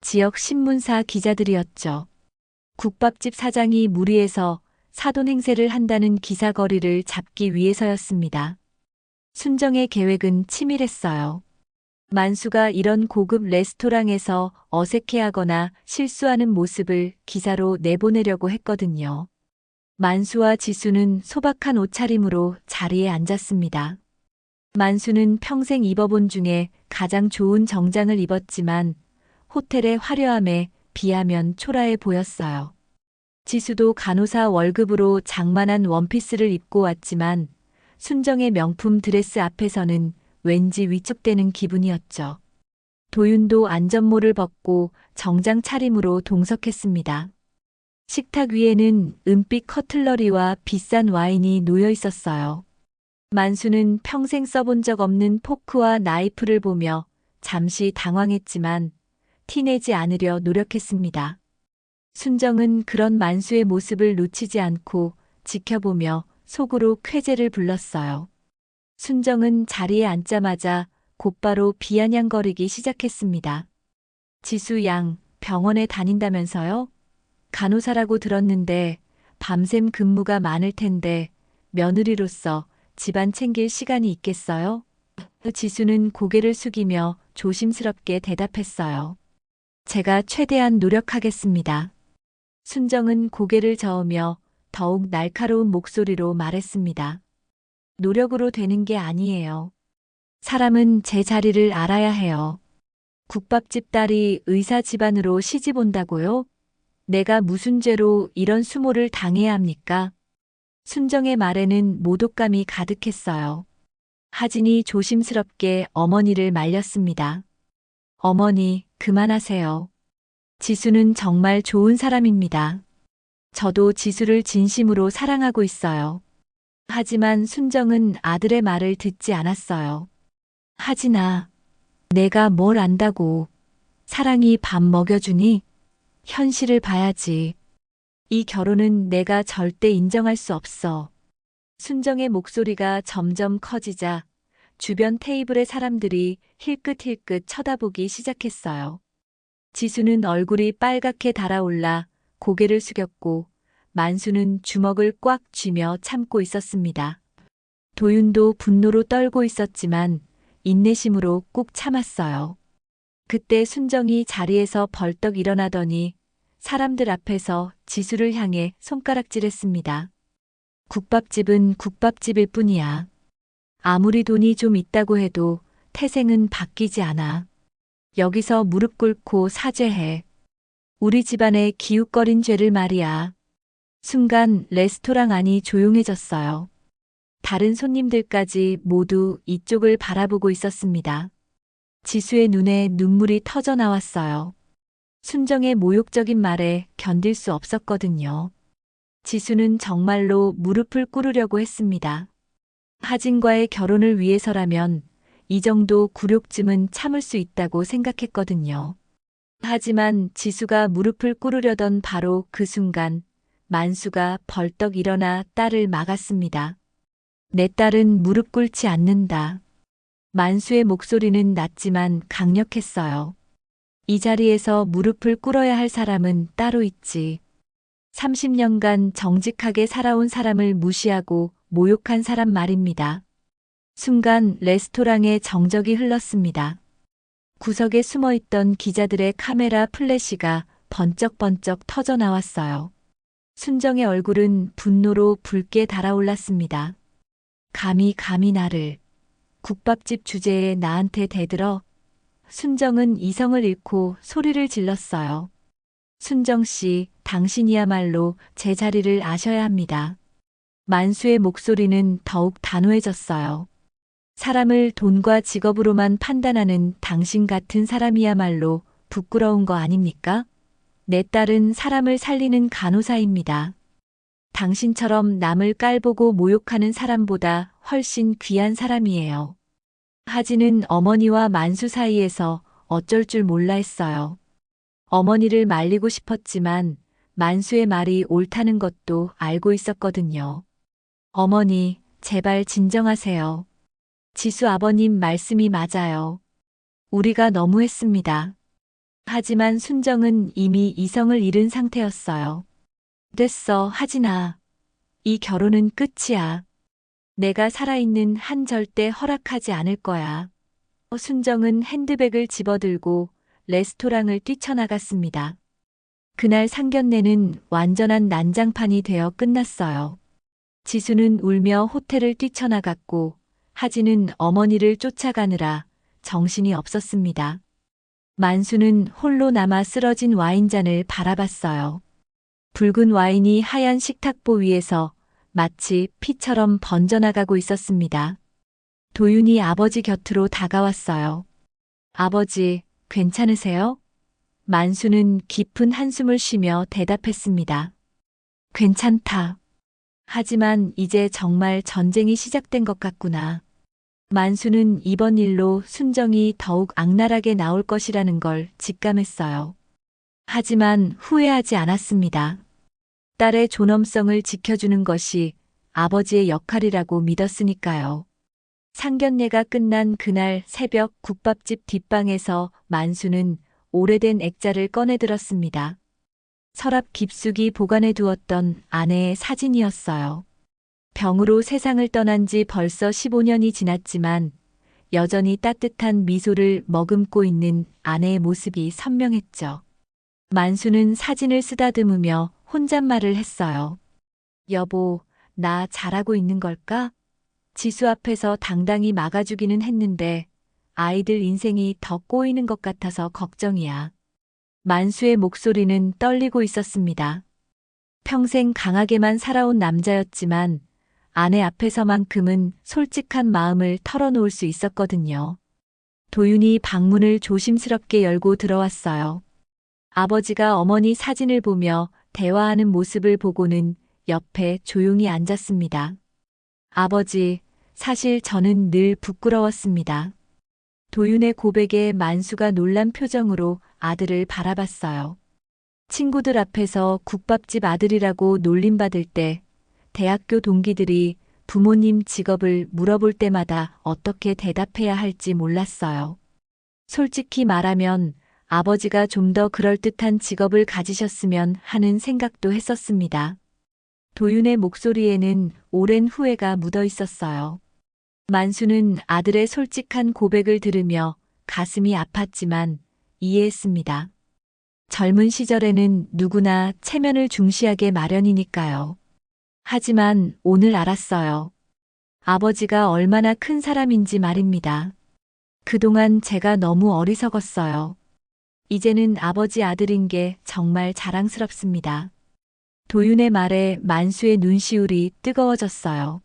지역 신문사 기자들이었죠. 국밥집 사장이 무리해서 사돈 행세를 한다는 기사거리를 잡기 위해서였습니다. 순정의 계획은 치밀했어요. 만수가 이런 고급 레스토랑에서 어색해하거나 실수하는 모습을 기사로 내보내려고 했거든요. 만수와 지수는 소박한 옷차림으로 자리에 앉았습니다. 만수는 평생 입어본 중에 가장 좋은 정장을 입었지만 호텔의 화려함에 비하면 초라해 보였어요. 지수도 간호사 월급으로 장만한 원피스를 입고 왔지만 순정의 명품 드레스 앞에서는 왠지 위축되는 기분이었죠. 도윤도 안전모를 벗고 정장 차림으로 동석했습니다. 식탁 위에는 은빛 커틀러리와 비싼 와인이 놓여 있었어요. 만수는 평생 써본 적 없는 포크와 나이프를 보며 잠시 당황했지만 티내지 않으려 노력했습니다. 순정은 그런 만수의 모습을 놓치지 않고 지켜보며 속으로 쾌재를 불렀어요. 순정은 자리에 앉자마자 곧바로 비아냥거리기 시작했습니다. 지수 양, 병원에 다닌다면서요? 간호사라고 들었는데 밤샘 근무가 많을 텐데 며느리로서 집안 챙길 시간이 있겠어요? 지수는 고개를 숙이며 조심스럽게 대답했어요. 제가 최대한 노력하겠습니다. 순정은 고개를 저으며 더욱 날카로운 목소리로 말했습니다. 노력으로 되는 게 아니에요. 사람은 제 자리를 알아야 해요. 국밥집 딸이 의사 집안으로 시집 온다고요? 내가 무슨 죄로 이런 수모를 당해야 합니까? 순정의 말에는 모독감이 가득했어요. 하진이 조심스럽게 어머니를 말렸습니다. 어머니, 그만하세요. 지수는 정말 좋은 사람입니다. 저도 지수를 진심으로 사랑하고 있어요. 하지만 순정은 아들의 말을 듣지 않았어요. 하진아, 내가 뭘 안다고. 사랑이 밥 먹여주니? 현실을 봐야지. 이 결혼은 내가 절대 인정할 수 없어. 순정의 목소리가 점점 커지자 주변 테이블의 사람들이 힐끗힐끗 쳐다보기 시작했어요. 지수는 얼굴이 빨갛게 달아올라 고개를 숙였고 만수는 주먹을 꽉 쥐며 참고 있었습니다. 도윤도 분노로 떨고 있었지만 인내심으로 꾹 참았어요. 그때 순정이 자리에서 벌떡 일어나더니 사람들 앞에서 지수를 향해 손가락질했습니다. 국밥집은 국밥집일 뿐이야. 아무리 돈이 좀 있다고 해도 태생은 바뀌지 않아. 여기서 무릎 꿇고 사죄해. 우리 집안의 기웃거린 죄를 말이야. 순간 레스토랑 안이 조용해졌어요. 다른 손님들까지 모두 이쪽을 바라보고 있었습니다. 지수의 눈에 눈물이 터져 나왔어요. 순정의 모욕적인 말에 견딜 수 없었거든요. 지수는 정말로 무릎을 꿇으려고 했습니다. 하진과의 결혼을 위해서라면 이 정도 굴욕쯤은 참을 수 있다고 생각했거든요. 하지만 지수가 무릎을 꿇으려던 바로 그 순간 만수가 벌떡 일어나 딸을 막았습니다. 내 딸은 무릎 꿇지 않는다. 만수의 목소리는 낮지만 강력했어요. 이 자리에서 무릎을 꿇어야 할 사람은 따로 있지. 30년간 정직하게 살아온 사람을 무시하고 모욕한 사람 말입니다. 순간 레스토랑에 정적이 흘렀습니다. 구석에 숨어있던 기자들의 카메라 플래시가 번쩍번쩍 터져 나왔어요. 순정의 얼굴은 분노로 붉게 달아올랐습니다. 감히 나를 국밥집 주제에 나한테 대들어. 순정은 이성을 잃고 소리를 질렀어요. 순정 씨, 당신이야말로 제 자리를 아셔야 합니다. 만수의 목소리는 더욱 단호해졌어요. 사람을 돈과 직업으로만 판단하는 당신 같은 사람이야말로 부끄러운 거 아닙니까? 내 딸은 사람을 살리는 간호사입니다. 당신처럼 남을 깔보고 모욕하는 사람보다 훨씬 귀한 사람이에요. 하진은 어머니와 만수 사이에서 어쩔 줄 몰라 했어요. 어머니를 말리고 싶었지만 만수의 말이 옳다는 것도 알고 있었거든요. 어머니, 제발 진정하세요. 지수 아버님 말씀이 맞아요. 우리가 너무했습니다. 하지만 순정은 이미 이성을 잃은 상태였어요. 됐어, 하진아. 이 결혼은 끝이야. 내가 살아있는 한 절대 허락하지 않을 거야. 순정은 핸드백을 집어들고 레스토랑을 뛰쳐나갔습니다. 그날 상견례는 완전한 난장판이 되어 끝났어요. 지수는 울며 호텔을 뛰쳐나갔고 하진은 어머니를 쫓아가느라 정신이 없었습니다. 만수는 홀로 남아 쓰러진 와인잔을 바라봤어요. 붉은 와인이 하얀 식탁보 위에서 마치 피처럼 번져나가고 있었습니다. 도윤이 아버지 곁으로 다가왔어요. 아버지, 괜찮으세요? 만수는 깊은 한숨을 쉬며 대답했습니다. 괜찮다. 하지만 이제 정말 전쟁이 시작된 것 같구나. 만수는 이번 일로 순정이 더욱 악랄하게 나올 것이라는 걸 직감했어요. 하지만 후회하지 않았습니다. 딸의 존엄성을 지켜주는 것이 아버지의 역할이라고 믿었으니까요. 상견례가 끝난 그날 새벽 국밥집 뒷방에서 만수는 오래된 액자를 꺼내들었습니다. 서랍 깊숙이 보관해 두었던 아내의 사진이었어요. 병으로 세상을 떠난 지 벌써 15년이 지났지만 여전히 따뜻한 미소를 머금고 있는 아내의 모습이 선명했죠. 만수는 사진을 쓰다듬으며 혼잣말을 했어요. 여보, 나 잘하고 있는 걸까? 지수 앞에서 당당히 막아주기는 했는데 아이들 인생이 더 꼬이는 것 같아서 걱정이야. 만수의 목소리는 떨리고 있었습니다. 평생 강하게만 살아온 남자였지만 아내 앞에서만큼은 솔직한 마음을 털어놓을 수 있었거든요. 도윤이 방문을 조심스럽게 열고 들어왔어요. 아버지가 어머니 사진을 보며 대화하는 모습을 보고는 옆에 조용히 앉았습니다. 아버지, 사실 저는 늘 부끄러웠습니다. 도윤의 고백에 만수가 놀란 표정으로 아들을 바라봤어요. 친구들 앞에서 국밥집 아들이라고 놀림받을 때 대학교 동기들이 부모님 직업을 물어볼 때마다 어떻게 대답해야 할지 몰랐어요. 솔직히 말하면 아버지가 좀 더 그럴듯한 직업을 가지셨으면 하는 생각도 했었습니다. 도윤의 목소리에는 오랜 후회가 묻어 있었어요. 만수는 아들의 솔직한 고백을 들으며 가슴이 아팠지만 이해했습니다. 젊은 시절에는 누구나 체면을 중시하게 마련이니까요. 하지만 오늘 알았어요. 아버지가 얼마나 큰 사람인지 말입니다. 그동안 제가 너무 어리석었어요. 이제는 아버지 아들인 게 정말 자랑스럽습니다. 도윤의 말에 만수의 눈시울이 뜨거워졌어요.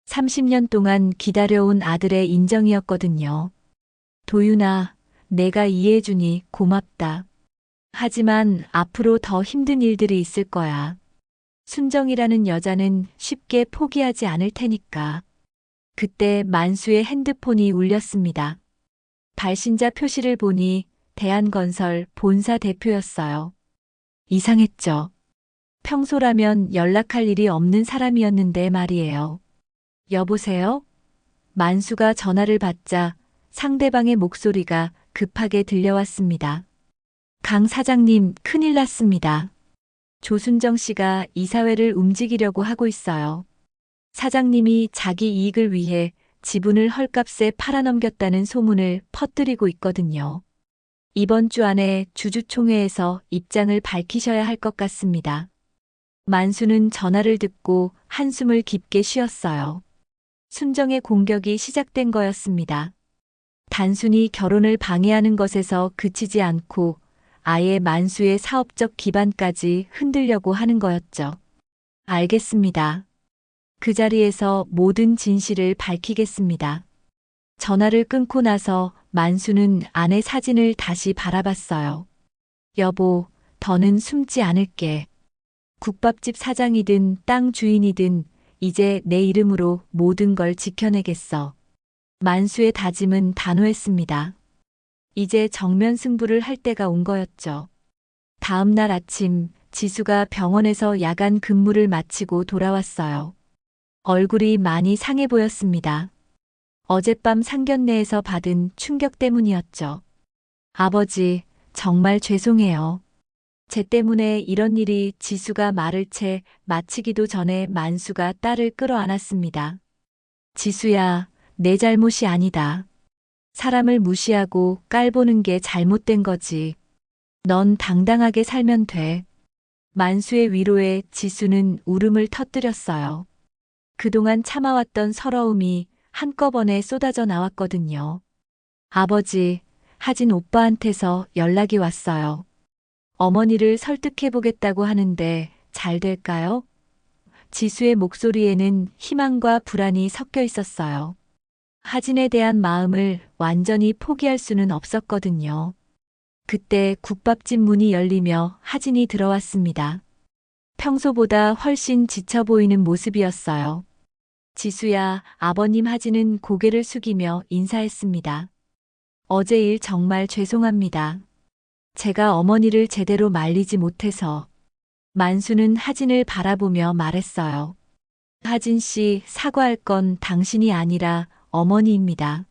30년 동안 기다려온 아들의 인정이었거든요. 도윤아, 내가 이해해주니 고맙다. 하지만 앞으로 더 힘든 일들이 있을 거야. 순정이라는 여자는 쉽게 포기하지 않을 테니까. 그때 만수의 핸드폰이 울렸습니다. 발신자 표시를 보니 대한건설 본사 대표였어요. 이상했죠. 평소라면 연락할 일이 없는 사람이었는데 말이에요. 여보세요? 만수가 전화를 받자 상대방의 목소리가 급하게 들려왔습니다. 강 사장님, 큰일 났습니다. 조순정 씨가 이사회를 움직이려고 하고 있어요. 사장님이 자기 이익을 위해 지분을 헐값에 팔아넘겼다는 소문을 퍼뜨리고 있거든요. 이번 주 안에 주주총회에서 입장을 밝히셔야 할 것 같습니다. 만수는 전화를 듣고 한숨을 깊게 쉬었어요. 순정의 공격이 시작된 거였습니다. 단순히 결혼을 방해하는 것에서 그치지 않고 아예 만수의 사업적 기반까지 흔들려고 하는 거였죠. 알겠습니다. 그 자리에서 모든 진실을 밝히겠습니다. 전화를 끊고 나서 만수는 아내 사진을 다시 바라봤어요. 여보, 더는 숨지 않을게. 국밥집 사장이든 땅 주인이든 이제 내 이름으로 모든 걸 지켜내겠어. 만수의 다짐은 단호했습니다. 이제 정면 승부를 할 때가 온 거였죠. 다음 날 아침 지수가 병원에서 야간 근무를 마치고 돌아왔어요. 얼굴이 많이 상해 보였습니다. 어젯밤 상견례에서 받은 충격 때문이었죠. 아버지, 정말 죄송해요. 제 때문에 이런 일이. 지수가 말을 채 마치기도 전에 만수가 딸을 끌어안았습니다. 지수야, 내 잘못이 아니다. 사람을 무시하고 깔보는 게 잘못된 거지. 넌 당당하게 살면 돼. 만수의 위로에 지수는 울음을 터뜨렸어요. 그동안 참아왔던 서러움이 한꺼번에 쏟아져 나왔거든요. 아버지, 하진 오빠한테서 연락이 왔어요. 어머니를 설득해보겠다고 하는데 잘 될까요? 지수의 목소리에는 희망과 불안이 섞여 있었어요. 하진에 대한 마음을 완전히 포기할 수는 없었거든요. 그때 국밥집 문이 열리며 하진이 들어왔습니다. 평소보다 훨씬 지쳐 보이는 모습이었어요. 지수야, 아버님. 하진은 고개를 숙이며 인사했습니다. 어제 일 정말 죄송합니다. 제가 어머니를 제대로 말리지 못해서. 만수는 하진을 바라보며 말했어요. 하진 씨, 사과할 건 당신이 아니라 어머니입니다.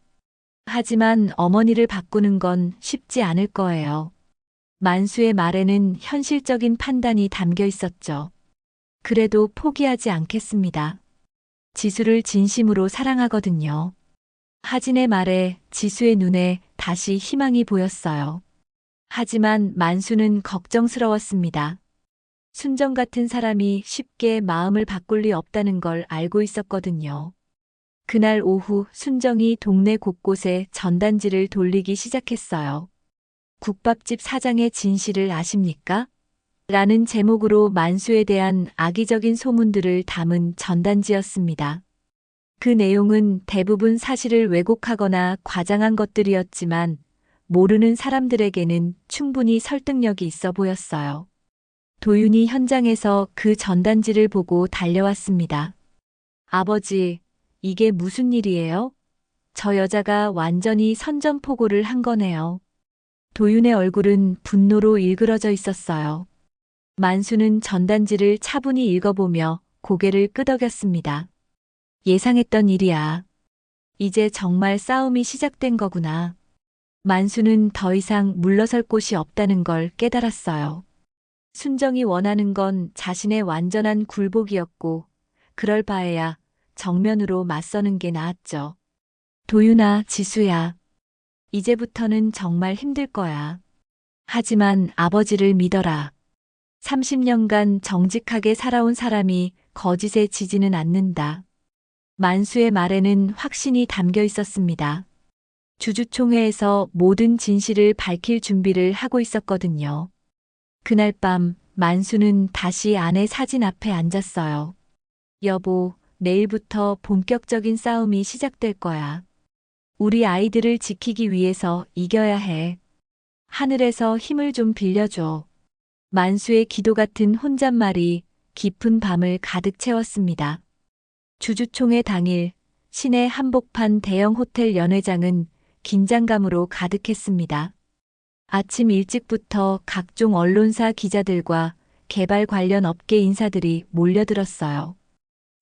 하지만 어머니를 바꾸는 건 쉽지 않을 거예요. 만수의 말에는 현실적인 판단이 담겨 있었죠. 그래도 포기하지 않겠습니다. 지수를 진심으로 사랑하거든요. 하진의 말에 지수의 눈에 다시 희망이 보였어요. 하지만 만수는 걱정스러웠습니다. 순정 같은 사람이 쉽게 마음을 바꿀 리 없다는 걸 알고 있었거든요. 그날 오후 순정이 동네 곳곳에 전단지를 돌리기 시작했어요. 국밥집 사장의 진실을 아십니까? 라는 제목으로 만수에 대한 악의적인 소문들을 담은 전단지였습니다. 그 내용은 대부분 사실을 왜곡하거나 과장한 것들이었지만 모르는 사람들에게는 충분히 설득력이 있어 보였어요. 도윤이 현장에서 그 전단지를 보고 달려왔습니다. 아버지, 이게 무슨 일이에요? 저 여자가 완전히 선전포고를 한 거네요. 도윤의 얼굴은 분노로 일그러져 있었어요. 만수는 전단지를 차분히 읽어보며 고개를 끄덕였습니다. 예상했던 일이야. 이제 정말 싸움이 시작된 거구나. 만수는 더 이상 물러설 곳이 없다는 걸 깨달았어요. 순정이 원하는 건 자신의 완전한 굴복이었고 그럴 바에야 정면으로 맞서는 게 나았죠. 도윤아, 지수야. 이제부터는 정말 힘들 거야. 하지만 아버지를 믿어라. 30년간 정직하게 살아온 사람이 거짓에 지지는 않는다. 만수의 말에는 확신이 담겨 있었습니다. 주주총회에서 모든 진실을 밝힐 준비를 하고 있었거든요. 그날 밤 만수는 다시 아내 사진 앞에 앉았어요. 여보, 내일부터 본격적인 싸움이 시작될 거야. 우리 아이들을 지키기 위해서 이겨야 해. 하늘에서 힘을 좀 빌려줘. 만수의 기도 같은 혼잣말이 깊은 밤을 가득 채웠습니다. 주주총회 당일 시내 한복판 대형 호텔 연회장은 긴장감으로 가득했습니다. 아침 일찍부터 각종 언론사 기자들과 개발 관련 업계 인사들이 몰려들었어요.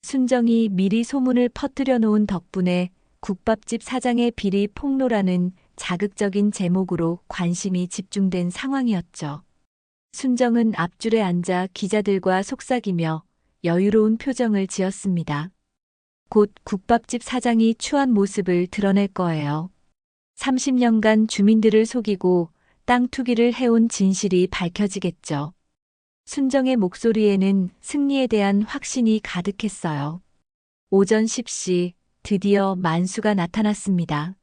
순정이 미리 소문을 퍼뜨려 놓은 덕분에 국밥집 사장의 비리 폭로라는 자극적인 제목으로 관심이 집중된 상황이었죠. 순정은 앞줄에 앉아 기자들과 속삭이며 여유로운 표정을 지었습니다. 곧 국밥집 사장이 추한 모습을 드러낼 거예요. 30년간 주민들을 속이고 땅 투기를 해온 진실이 밝혀지겠죠. 순정의 목소리에는 승리에 대한 확신이 가득했어요. 오전 10시 드디어 만수가 나타났습니다.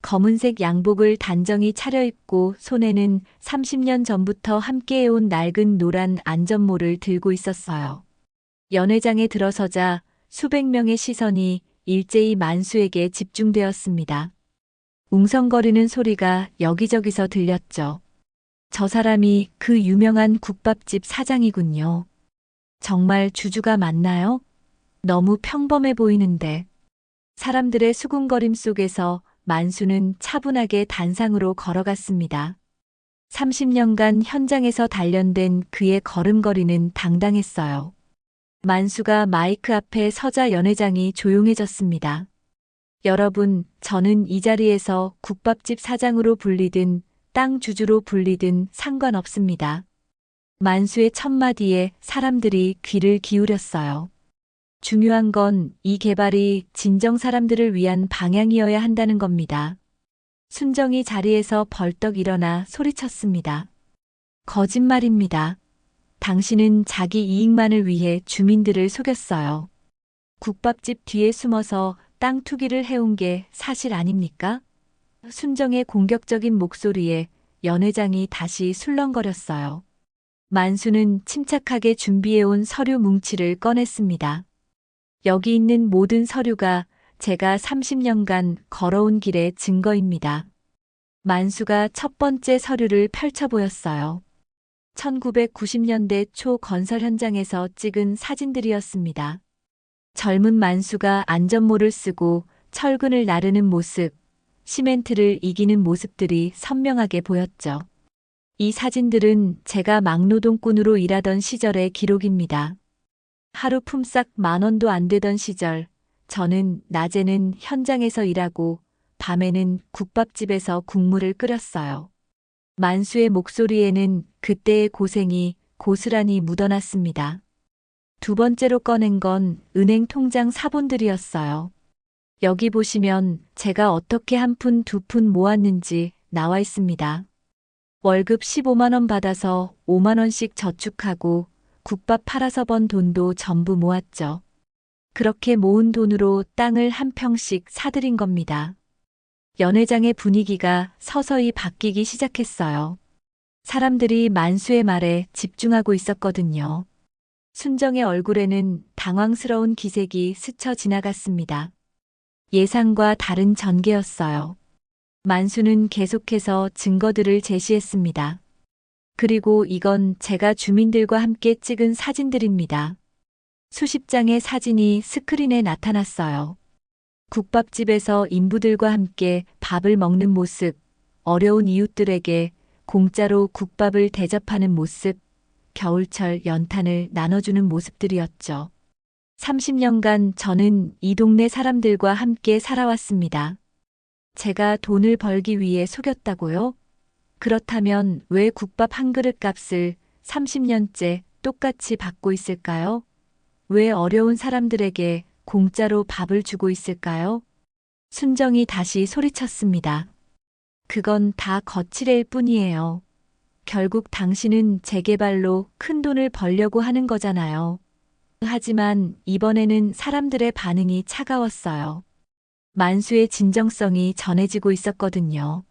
검은색 양복을 단정히 차려입고 손에는 30년 전부터 함께해온 낡은 노란 안전모를 들고 있었어요. 연회장에 들어서자 수백 명의 시선이 일제히 만수에게 집중되었습니다. 웅성거리는 소리가 여기저기서 들렸죠. 저 사람이 그 유명한 국밥집 사장이군요. 정말 주주가 맞나요? 너무 평범해 보이는데. 사람들의 수군거림 속에서 만수는 차분하게 단상으로 걸어갔습니다. 30년간 현장에서 단련된 그의 걸음걸이는 당당했어요. 만수가 마이크 앞에 서자 연회장이 조용해졌습니다. 여러분, 저는 이 자리에서 국밥집 사장으로 불리든 땅 주주로 불리든 상관없습니다. 만수의 첫마디에 사람들이 귀를 기울였어요. 중요한 건 이 개발이 진정 사람들을 위한 방향이어야 한다는 겁니다. 순정이 자리에서 벌떡 일어나 소리쳤습니다. 거짓말입니다. 당신은 자기 이익만을 위해 주민들을 속였어요. 국밥집 뒤에 숨어서 땅 투기를 해온 게 사실 아닙니까? 순정의 공격적인 목소리에 연회장이 다시 술렁거렸어요. 만수는 침착하게 준비해온 서류 뭉치를 꺼냈습니다. 여기 있는 모든 서류가 제가 30년간 걸어온 길의 증거입니다. 만수가 첫 번째 서류를 펼쳐 보였어요. 1990년대 초 건설 현장에서 찍은 사진들이었습니다. 젊은 만수가 안전모를 쓰고 철근을 나르는 모습, 시멘트를 이기는 모습들이 선명하게 보였죠. 이 사진들은 제가 막노동꾼으로 일하던 시절의 기록입니다. 하루 품삯 10,000원도 안 되던 시절, 저는 낮에는 현장에서 일하고 밤에는 국밥집에서 국물을 끓였어요. 만수의 목소리에는 그때의 고생이 고스란히 묻어났습니다. 두 번째로 꺼낸 건 은행 통장 사본들이었어요. 여기 보시면 제가 어떻게 한 푼 두 푼 모았는지 나와 있습니다. 월급 15만 원 받아서 5만 원씩 저축하고 국밥 팔아서 번 돈도 전부 모았죠. 그렇게 모은 돈으로 땅을 한 평씩 사들인 겁니다. 연회장의 분위기가 서서히 바뀌기 시작했어요. 사람들이 만수의 말에 집중하고 있었거든요. 순정의 얼굴에는 당황스러운 기색이 스쳐 지나갔습니다. 예상과 다른 전개였어요. 만수는 계속해서 증거들을 제시했습니다. 그리고 이건 제가 주민들과 함께 찍은 사진들입니다. 수십 장의 사진이 스크린에 나타났어요. 국밥집에서 인부들과 함께 밥을 먹는 모습, 어려운 이웃들에게 공짜로 국밥을 대접하는 모습, 겨울철 연탄을 나눠주는 모습들이었죠. 30년간 저는 이 동네 사람들과 함께 살아왔습니다. 제가 돈을 벌기 위해 속였다고요? 그렇다면 왜 국밥 한 그릇 값을 30년째 똑같이 받고 있을까요? 왜 어려운 사람들에게 공짜로 밥을 주고 있을까요? 순정이 다시 소리쳤습니다. 그건 다 거칠애일 뿐이에요. 결국 당신은 재개발로 큰 돈을 벌려고 하는 거잖아요. 하지만 이번에는 사람들의 반응이 차가웠어요. 만수의 진정성이 전해지고 있었거든요.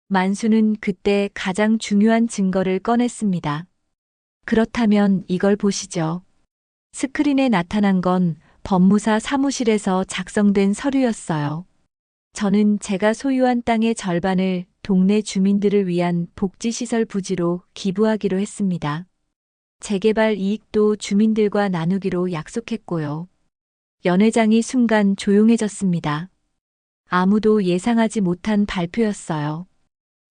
만수는 그때 가장 중요한 증거를 꺼냈습니다. 그렇다면 이걸 보시죠. 스크린에 나타난 건 법무사 사무실에서 작성된 서류였어요. 저는 제가 소유한 땅의 절반을 동네 주민들을 위한 복지시설 부지로 기부하기로 했습니다. 재개발 이익도 주민들과 나누기로 약속했고요. 연회장이 순간 조용해졌습니다. 아무도 예상하지 못한 발표였어요.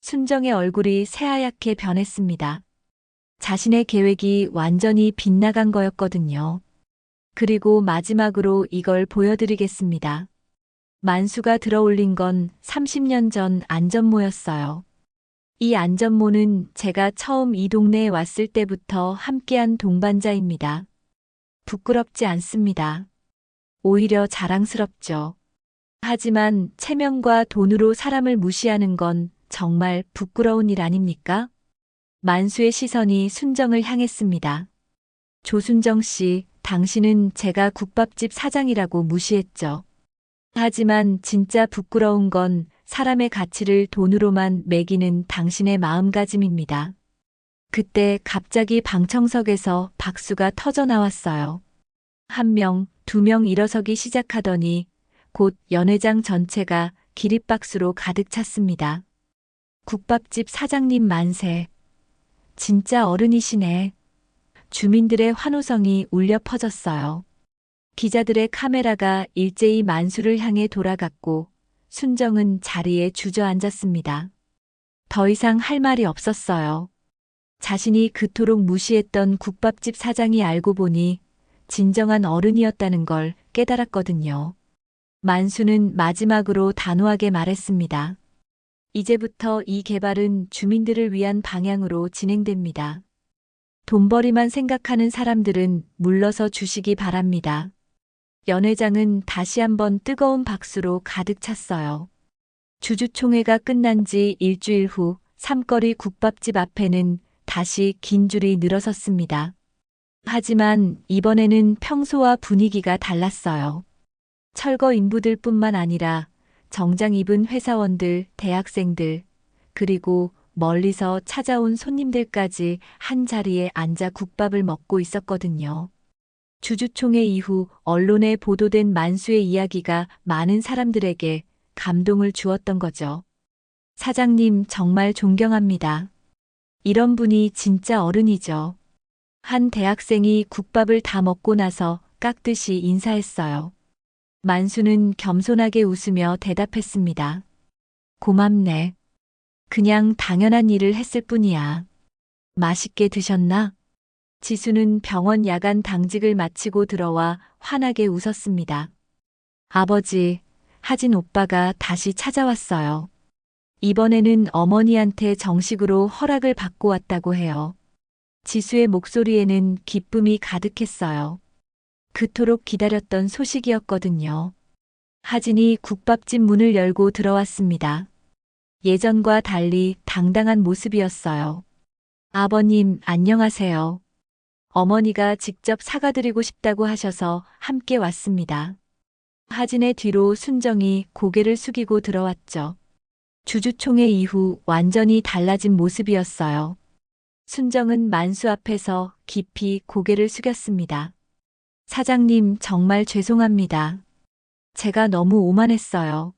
순정의 얼굴이 새하얗게 변했습니다. 자신의 계획이 완전히 빗나간 거였거든요. 그리고 마지막으로 이걸 보여드리겠습니다. 만수가 들어올린 건 30년 전 안전모였어요. 이 안전모는 제가 처음 이 동네에 왔을 때부터 함께한 동반자입니다. 부끄럽지 않습니다. 오히려 자랑스럽죠. 하지만 체면과 돈으로 사람을 무시하는 건 정말 부끄러운 일 아닙니까? 만수의 시선이 순정을 향했습니다. 조순정 씨, 당신은 제가 국밥집 사장이라고 무시했죠. 하지만 진짜 부끄러운 건 사람의 가치를 돈으로만 매기는 당신의 마음가짐입니다. 그때 갑자기 방청석에서 박수가 터져 나왔어요. 1명, 2명 일어서기 시작하더니 곧 연회장 전체가 기립박수로 가득 찼습니다. 국밥집 사장님 만세. 진짜 어른이시네. 주민들의 환호성이 울려 퍼졌어요. 기자들의 카메라가 일제히 만수를 향해 돌아갔고 순정은 자리에 주저앉았습니다. 더 이상 할 말이 없었어요. 자신이 그토록 무시했던 국밥집 사장이 알고 보니 진정한 어른이었다는 걸 깨달았거든요. 만수는 마지막으로 단호하게 말했습니다. 이제부터 이 개발은 주민들을 위한 방향으로 진행됩니다. 돈벌이만 생각하는 사람들은 물러서 주시기 바랍니다. 연회장은 다시 한번 뜨거운 박수로 가득 찼어요. 주주총회가 끝난 지 일주일 후 삼거리 국밥집 앞에는 다시 긴 줄이 늘어섰습니다. 하지만 이번에는 평소와 분위기가 달랐어요. 철거 인부들뿐만 아니라 정장 입은 회사원들, 대학생들, 그리고 멀리서 찾아온 손님들까지 한 자리에 앉아 국밥을 먹고 있었거든요. 주주총회 이후 언론에 보도된 만수의 이야기가 많은 사람들에게 감동을 주었던 거죠. 사장님 정말 존경합니다. 이런 분이 진짜 어른이죠. 한 대학생이 국밥을 다 먹고 나서 깍듯이 인사했어요. 만수는 겸손하게 웃으며 대답했습니다. 고맙네. 그냥 당연한 일을 했을 뿐이야. 맛있게 드셨나? 지수는 병원 야간 당직을 마치고 들어와 환하게 웃었습니다. 아버지, 하진 오빠가 다시 찾아왔어요. 이번에는 어머니한테 정식으로 허락을 받고 왔다고 해요. 지수의 목소리에는 기쁨이 가득했어요. 그토록 기다렸던 소식이었거든요. 하진이 국밥집 문을 열고 들어왔습니다. 예전과 달리 당당한 모습이었어요. 아버님, 안녕하세요. 어머니가 직접 사과드리고 싶다고 하셔서 함께 왔습니다. 하진의 뒤로 순정이 고개를 숙이고 들어왔죠. 주주총회 이후 완전히 달라진 모습이었어요. 순정은 만수 앞에서 깊이 고개를 숙였습니다. 사장님, 정말 죄송합니다. 제가 너무 오만했어요.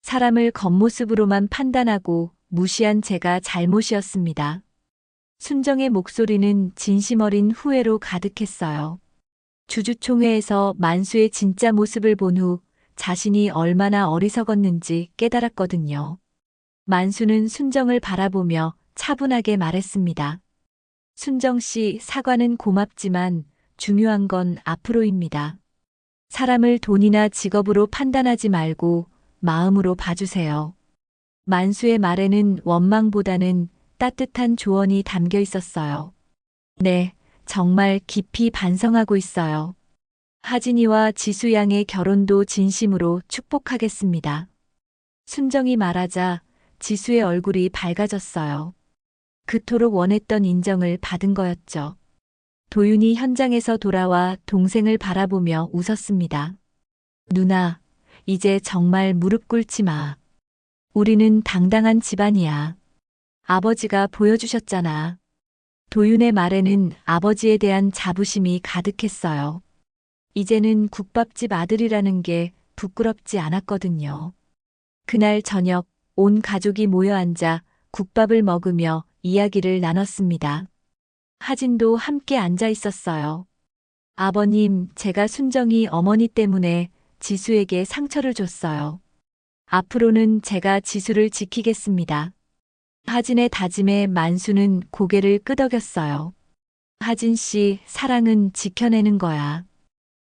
사람을 겉모습으로만 판단하고 무시한 제가 잘못이었습니다. 순정의 목소리는 진심 어린 후회로 가득했어요. 주주총회에서 만수의 진짜 모습을 본 후 자신이 얼마나 어리석었는지 깨달았거든요. 만수는 순정을 바라보며 차분하게 말했습니다. 순정 씨, 사과는 고맙지만 중요한 건 앞으로입니다. 사람을 돈이나 직업으로 판단하지 말고 마음으로 봐주세요. 만수의 말에는 원망보다는 따뜻한 조언이 담겨 있었어요. 네, 정말 깊이 반성하고 있어요. 하진이와 지수 양의 결혼도 진심으로 축복하겠습니다. 순정이 말하자 지수의 얼굴이 밝아졌어요. 그토록 원했던 인정을 받은 거였죠. 도윤이 현장에서 돌아와 동생을 바라보며 웃었습니다. 누나, 이제 정말 무릎 꿇지 마. 우리는 당당한 집안이야. 아버지가 보여주셨잖아. 도윤의 말에는 아버지에 대한 자부심이 가득했어요. 이제는 국밥집 아들이라는 게 부끄럽지 않았거든요. 그날 저녁 온 가족이 모여 앉아 국밥을 먹으며 이야기를 나눴습니다. 하진도 함께 앉아 있었어요. 아버님, 제가 순정이 어머니 때문에 지수에게 상처를 줬어요. 앞으로는 제가 지수를 지키겠습니다. 하진의 다짐에 만수는 고개를 끄덕였어요. 하진 씨, 사랑은 지켜내는 거야.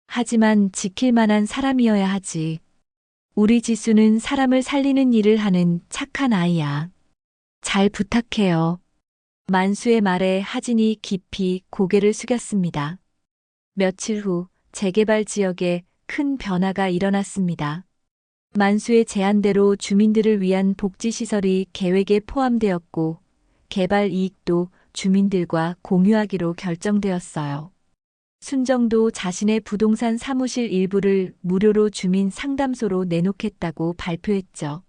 하지만 지킬 만한 사람이어야 하지. 우리 지수는 사람을 살리는 일을 하는 착한 아이야. 잘 부탁해요. 만수의 말에 하진이 깊이 고개를 숙였습니다. 며칠 후 재개발 지역에 큰 변화가 일어났습니다. 만수의 제안대로 주민들을 위한 복지시설이 계획에 포함되었고 개발 이익도 주민들과 공유하기로 결정되었어요. 순정도 자신의 부동산 사무실 일부를 무료로 주민 상담소로 내놓겠다고 발표했죠.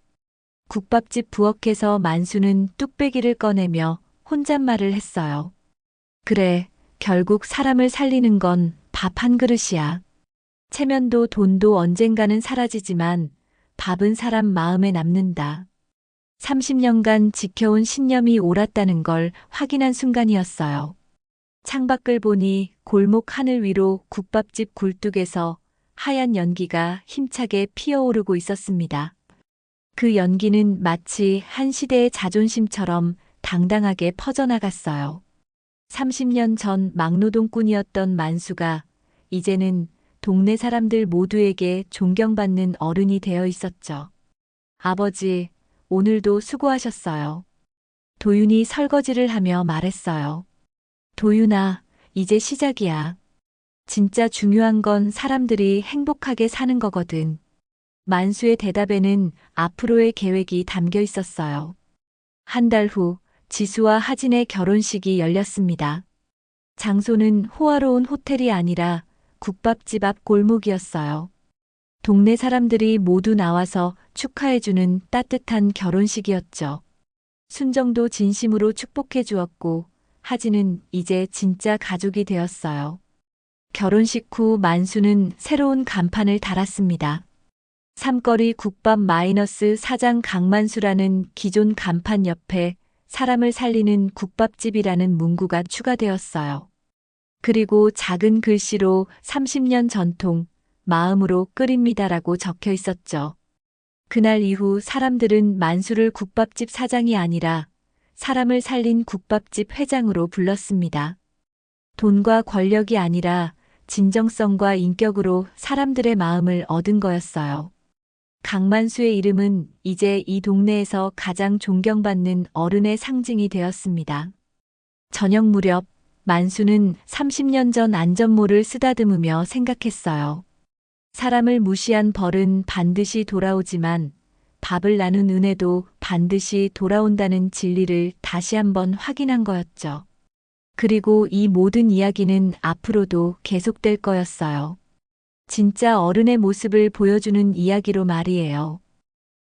국밥집 부엌에서 만수는 뚝배기를 꺼내며 혼잣말을 했어요. 그래, 결국 사람을 살리는 건 밥 한 그릇이야. 체면도 돈도 언젠가는 사라지지만 밥은 사람 마음에 남는다. 30년간 지켜온 신념이 옳았다는 걸 확인한 순간이었어요. 창밖을 보니 골목 하늘 위로 국밥집 굴뚝에서 하얀 연기가 힘차게 피어오르고 있었습니다. 그 연기는 마치 한 시대의 자존심처럼 당당하게 퍼져나갔어요. 30년 전 막노동꾼이었던 만수가 이제는 동네 사람들 모두에게 존경받는 어른이 되어 있었죠. 아버지, 오늘도 수고하셨어요. 도윤이 설거지를 하며 말했어요. 도윤아, 이제 시작이야. 진짜 중요한 건 사람들이 행복하게 사는 거거든. 만수의 대답에는 앞으로의 계획이 담겨 있었어요. 한 달 후 지수와 하진의 결혼식이 열렸습니다. 장소는 호화로운 호텔이 아니라 국밥집 앞 골목이었어요. 동네 사람들이 모두 나와서 축하해주는 따뜻한 결혼식이었죠. 순정도 진심으로 축복해 주었고 하진은 이제 진짜 가족이 되었어요. 결혼식 후 만수는 새로운 간판을 달았습니다. 삼거리 국밥 마이너스 사장 강만수라는 기존 간판 옆에 사람을 살리는 국밥집이라는 문구가 추가되었어요. 그리고 작은 글씨로 30년 전통, 마음으로 끓입니다라고 적혀 있었죠. 그날 이후 사람들은 만수를 국밥집 사장이 아니라 사람을 살린 국밥집 회장으로 불렀습니다. 돈과 권력이 아니라 진정성과 인격으로 사람들의 마음을 얻은 거였어요. 강만수의 이름은 이제 이 동네에서 가장 존경받는 어른의 상징이 되었습니다. 저녁 무렵 만수는 30년 전 안전모를 쓰다듬으며 생각했어요. 사람을 무시한 벌은 반드시 돌아오지만 밥을 나눈 은혜도 반드시 돌아온다는 진리를 다시 한번 확인한 거였죠. 그리고 이 모든 이야기는 앞으로도 계속될 거였어요. 진짜 어른의 모습을 보여주는 이야기로 말이에요.